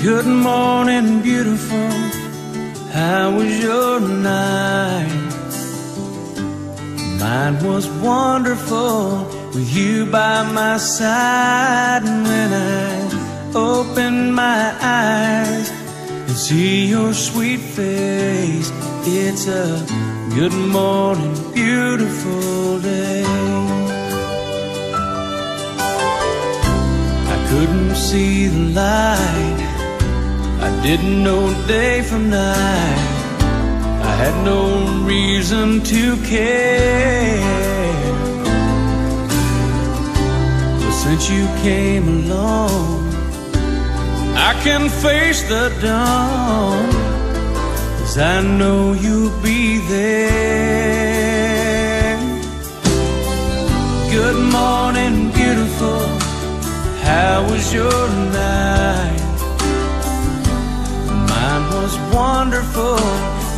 Good morning, beautiful. How was your night? Mine was wonderful with you by my side. And when I open my eyes and see your sweet face, it's a good morning, beautiful day. I couldn't see the light, I didn't know day from night, I had no reason to care. But since you came along, I can face the dawn, 'cause I know you'll be there. Good morning, beautiful. How was your night? Mine was wonderful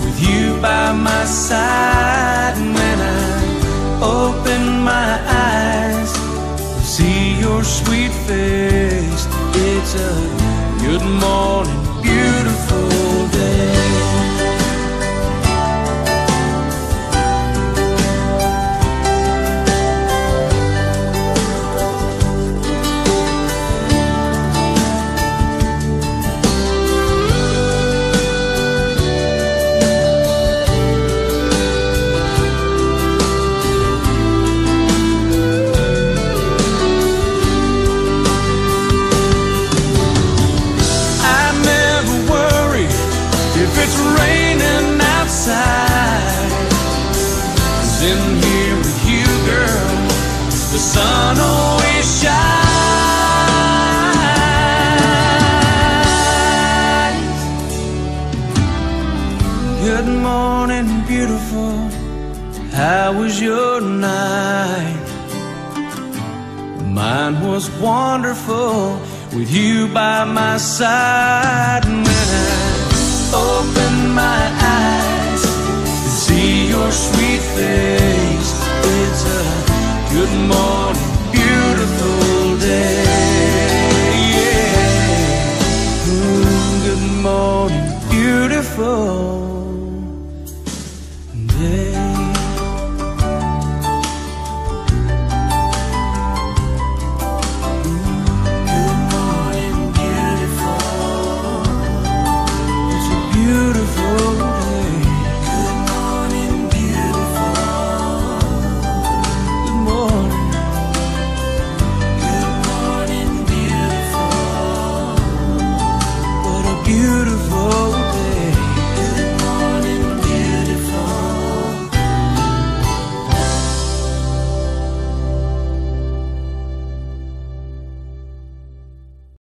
with you by my side. And when I open my eyes to see your sweet face, it's a good morning, beautiful day. It's raining outside, 'cause in here with you, girl, the sun always shines. Good morning, beautiful. How was your night? Mine was wonderful with you by my side. And when I open my eyes to see your sweet face, it's a good morning, beautiful.